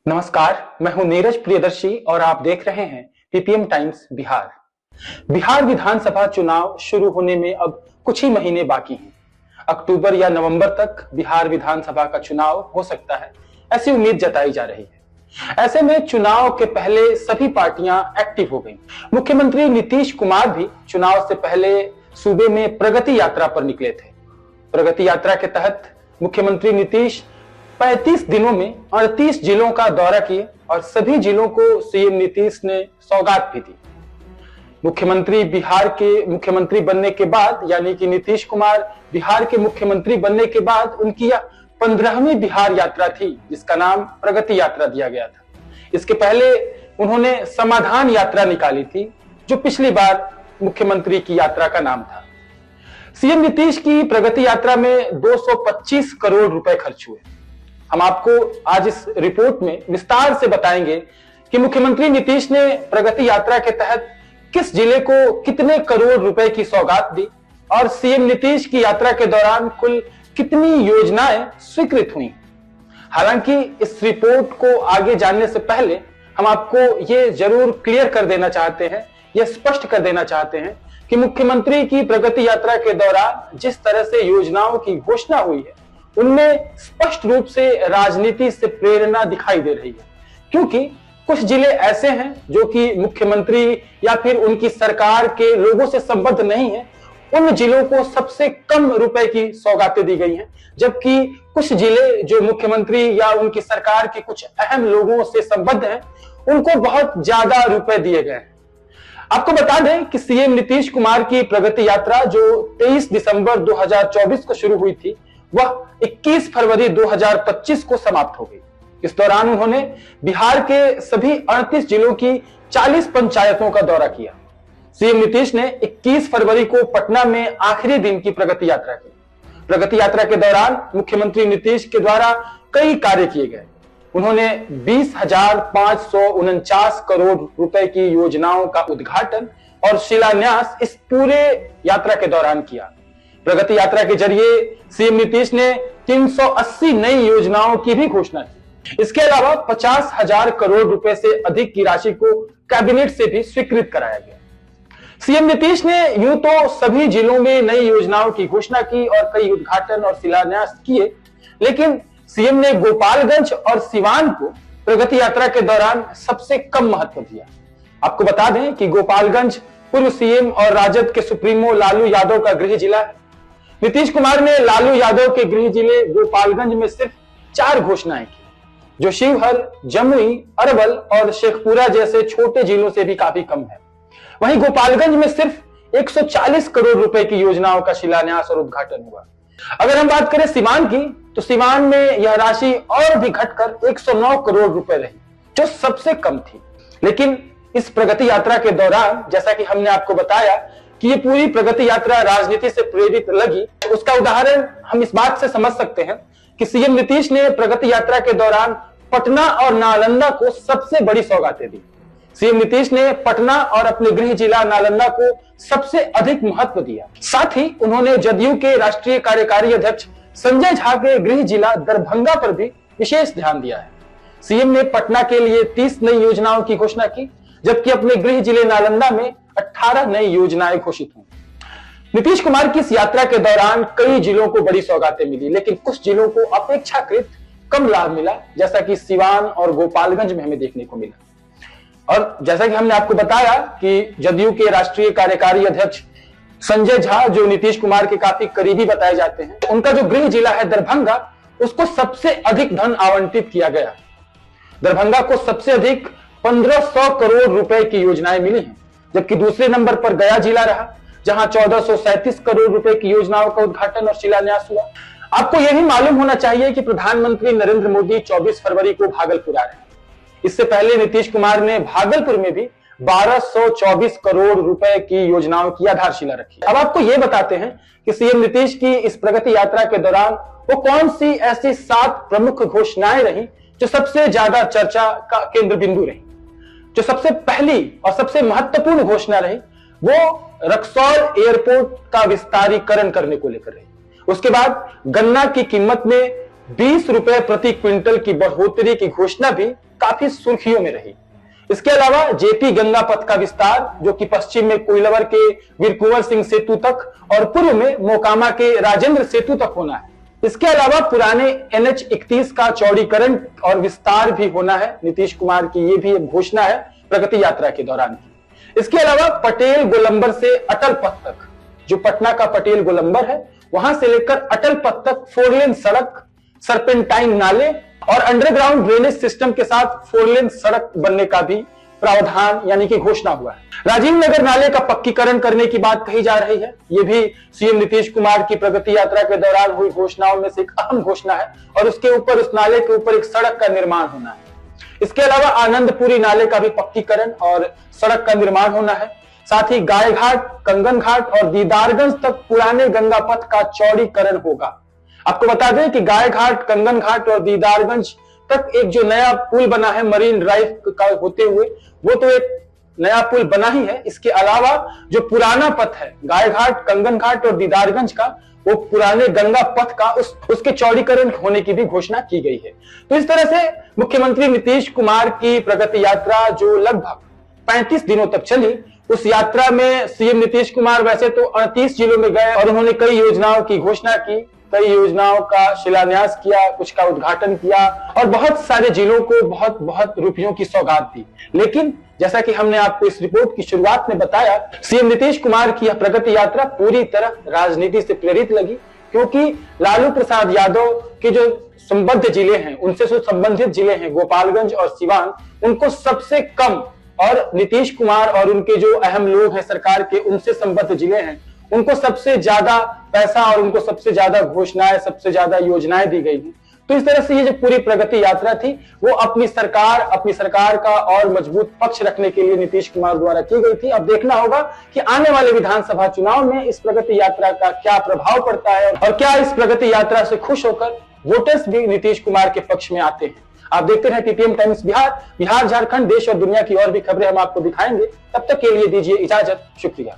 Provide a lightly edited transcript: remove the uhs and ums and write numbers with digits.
नमस्कार, मैं हूं नीरज प्रियदर्शी और आप देख रहे हैं पीपीएम टाइम्स बिहार। बिहार विधानसभा चुनाव शुरू होने में अब कुछ ही महीने बाकी हैं। अक्टूबर या नवंबर तक बिहार विधानसभा का चुनाव हो सकता है, ऐसी उम्मीद जताई जा रही है। ऐसे में चुनाव के पहले सभी पार्टियां एक्टिव हो गईं। मुख्यमंत्री नीतीश कुमार भी चुनाव से पहले सूबे में प्रगति यात्रा पर निकले थे। प्रगति यात्रा के तहत मुख्यमंत्री नीतीश 35 दिनों में 38 जिलों का दौरा किए और सभी जिलों को सीएम नीतीश ने सौगात भी दी। मुख्यमंत्री बिहार के मुख्यमंत्री बनने के बाद, यानी कि नीतीश कुमार बिहार के मुख्यमंत्री बनने के बाद उनकी यह 15वीं बिहार यात्रा थी, जिसका नाम प्रगति यात्रा दिया गया था। इसके पहले उन्होंने समाधान यात्रा निकाली थी, जो पिछली बार मुख्यमंत्री की यात्रा का नाम था। सीएम नीतीश की प्रगति यात्रा में 225 करोड़ रुपए खर्च हुए। हम आपको आज इस रिपोर्ट में विस्तार से बताएंगे कि मुख्यमंत्री नीतीश ने प्रगति यात्रा के तहत किस जिले को कितने करोड़ रुपए की सौगात दी और सीएम नीतीश की यात्रा के दौरान कुल कितनी योजनाएं स्वीकृत हुई। हालांकि इस रिपोर्ट को आगे जानने से पहले हम आपको यह जरूर क्लियर कर देना चाहते हैं, यह स्पष्ट कर देना चाहते हैं कि मुख्यमंत्री की प्रगति यात्रा के दौरान जिस तरह से योजनाओं की घोषणा हुई है, उनमें स्पष्ट रूप से राजनीति से प्रेरणा दिखाई दे रही है। क्योंकि कुछ जिले ऐसे हैं जो कि मुख्यमंत्री या फिर उनकी सरकार के लोगों से संबद्ध नहीं है, उन जिलों को सबसे कम रुपए की सौगातें दी गई हैं, जबकि कुछ जिले जो मुख्यमंत्री या उनकी सरकार के कुछ अहम लोगों से संबद्ध हैं, उनको बहुत ज्यादा रुपए दिए गए हैं। आपको बता दें कि सीएम नीतीश कुमार की प्रगति यात्रा जो 23 दिसंबर 2024 को शुरू हुई थी, वह 21 फरवरी 2025 को समाप्त हो गई। इस दौरान उन्होंने बिहार के सभी 38 जिलों की 40 पंचायतों का दौरा किया। सीएम नीतीश ने 21 फरवरी को पटना में आखिरी दिन की प्रगति यात्रा की। प्रगति यात्रा के दौरान मुख्यमंत्री नीतीश के द्वारा कई कार्य किए गए। उन्होंने 20,549 करोड़ रुपए की योजनाओं का उद्घाटन और शिलान्यास इस पूरे यात्रा के दौरान किया। प्रगति यात्रा के जरिए सीएम नीतीश ने 380 नई योजनाओं की भी घोषणा की। इसके अलावा 50,000 करोड़ रुपए से अधिक की राशि को कैबिनेट से भी स्वीकृत कराया गया। सीएम नीतीश ने यूं तो सभी जिलों में नई योजनाओं की घोषणा की और कई उद्घाटन और शिलान्यास किए, लेकिन सीएम ने गोपालगंज और सिवान को प्रगति यात्रा के दौरान सबसे कम महत्व दिया। आपको बता दें कि गोपालगंज पूर्व सीएम और राजद के सुप्रीमो लालू यादव का गृह जिला है। नीतीश कुमार ने लालू यादव के गृह जिले गोपालगंज में सिर्फ 4 घोषणाएं की, जो शिवहर, जमुई, अरवल और शेखपुरा जैसे छोटे जिलों से भी काफी कम है। वहीं गोपालगंज में सिर्फ 140 करोड़ रुपए की योजनाओं का शिलान्यास और उद्घाटन हुआ। अगर हम बात करें सिवान की, तो सिवान में यह राशि और भी घटकर 109 करोड़ रुपए रही, जो सबसे कम थी। लेकिन इस प्रगति यात्रा के दौरान, जैसा कि हमने आपको बताया कि ये पूरी प्रगति यात्रा राजनीति से प्रेरित लगी, उसका उदाहरण हम इस बात से समझ सकते हैं कि सीएम नीतीश ने प्रगति यात्रा के दौरान पटना और नालंदा को सबसे बड़ी सौगातें दी। सीएम नीतीश ने पटना और अपने गृह जिला नालंदा को सबसे अधिक महत्व दिया। साथ ही उन्होंने जदयू के राष्ट्रीय कार्यकारी अध्यक्ष संजय झा के गृह जिला दरभंगा पर भी विशेष ध्यान दिया है। सीएम ने पटना के लिए 30 नई योजनाओं की घोषणा की, जबकि अपने गृह जिले नालंदा में 18 नई योजनाएं घोषित हुई। नीतीश कुमार की इस यात्रा के दौरान कई जिलों को बड़ी सौगातें मिली, लेकिन कुछ जिलों को अपेक्षाकृत कम लाभ मिला, जैसा कि सिवान और गोपालगंज में हमें देखने को मिला। और जैसा कि हमने आपको बताया कि जदयू के राष्ट्रीय कार्यकारी अध्यक्ष संजय झा, जो नीतीश कुमार के काफी करीबी बताए जाते हैं, उनका जो गृह जिला है दरभंगा, उसको सबसे अधिक धन आवंटित किया गया। दरभंगा को सबसे अधिक 1500 करोड़ रुपए की योजनाएं मिली हैं, जबकि दूसरे नंबर पर गया जिला रहा, जहां 1437 करोड़ रुपए की योजनाओं का उद्घाटन और शिलान्यास हुआ। आपको यह भी मालूम होना चाहिए कि प्रधानमंत्री नरेंद्र मोदी 24 फरवरी को भागलपुर आ रहे हैं। इससे पहले नीतीश कुमार ने भागलपुर में भी 1224 करोड़ रुपए की योजनाओं की आधारशिला रखी। अब आपको यह बताते हैं कि सीएम नीतीश की इस प्रगति यात्रा के दौरान वो कौन सी ऐसी 7 प्रमुख घोषणाएं रही जो सबसे ज्यादा चर्चा का केंद्र बिंदु रही। जो सबसे पहली और सबसे महत्वपूर्ण घोषणा रही, वो रक्सौल एयरपोर्ट का विस्तारीकरण करने को लेकर रही। उसके बाद गन्ना की कीमत में 20 रुपए प्रति क्विंटल की बढ़ोतरी की घोषणा भी काफी सुर्खियों में रही। इसके अलावा जेपी गंगा पथ का विस्तार, जो कि पश्चिम में कोइलवर के वीर कुंवर सिंह सेतु तक और पूर्व में मोकामा के राजेंद्र सेतु तक होना है। इसके अलावा पुराने NH-31 का चौड़ीकरण और विस्तार भी होना है। नीतीश कुमार की ये भी एक घोषणा है प्रगति यात्रा के दौरान की। इसके अलावा पटेल गोलंबर से अटल पथ तक, जो पटना का पटेल गोलंबर है, वहां से लेकर अटल पथ तक 4 लेन सड़क, सर्पेंटाइन नाले और अंडरग्राउंड ड्रेनेज सिस्टम के साथ 4 लेन सड़क बनने का भी प्रावधान यानी कि घोषणा हुआ है। राजीव नगर नाले का पक्कीकरण करने की बात कही जा रही है। ये भी सीएम नीतीश कुमार की प्रगति यात्रा के दौरान हुई घोषणाओं में से एक अहम घोषणा है और उसके ऊपर, उस नाले के ऊपर एक सड़क का निर्माण होना है। इसके अलावा आनंदपुरी नाले का भी पक्कीकरण और सड़क का निर्माण होना है। साथ ही गाय घाट, कंगन घाट और दीदारगंज तक पुराने गंगा पथ का चौड़ीकरण होगा। आपको बता दें कि गाय घाट, कंगन घाट और दीदारगंज तक एक जो नया पुल बना है मरीन ड्राइव का होते हुए, वो तो एक नया पुल बना ही है। इसके अलावा जो पुराना पथ है गाय घाट, कंगन घाट और दीदारगंज का, वो पुराने गंगा पथ का उसके चौड़ीकरण होने की भी घोषणा की गई है। तो इस तरह से मुख्यमंत्री नीतीश कुमार की प्रगति यात्रा जो लगभग 35 दिनों तक चली, उस यात्रा में सीएम नीतीश कुमार वैसे तो 38 जिलों में गए और उन्होंने कई योजनाओं की घोषणा की, कई योजनाओं का शिलान्यास किया, कुछ का उद्घाटन किया और बहुत सारे जिलों को बहुत बहुत रुपयों की सौगात दी। लेकिन जैसा कि हमने आपको इस रिपोर्ट की शुरुआत में बताया, सीएम नीतीश कुमार की यह प्रगति यात्रा पूरी तरह राजनीति से प्रेरित लगी, क्योंकि लालू प्रसाद यादव के जो संबद्ध जिले हैं, उनसे जो संबंधित जिले हैं गोपालगंज और सिवान, उनको सबसे कम, और नीतीश कुमार और उनके जो अहम लोग हैं सरकार के, उनसे संबद्ध जिले हैं, उनको सबसे ज्यादा पैसा और उनको सबसे ज्यादा घोषणाएं, सबसे ज्यादा योजनाएं दी गई हैं। तो इस तरह से ये जो पूरी प्रगति यात्रा थी, वो अपनी सरकार का और मजबूत पक्ष रखने के लिए नीतीश कुमार द्वारा की गई थी। अब देखना होगा कि आने वाले विधानसभा चुनाव में इस प्रगति यात्रा का क्या प्रभाव पड़ता है और क्या इस प्रगति यात्रा से खुश होकर वोटर्स भी नीतीश कुमार के पक्ष में आते हैं। आप देखते रहे टीटीएम टाइम्स बिहार, झारखंड, देश और दुनिया की और भी खबरें हम आपको दिखाएंगे। तब तक के लिए दीजिए इजाजत। शुक्रिया।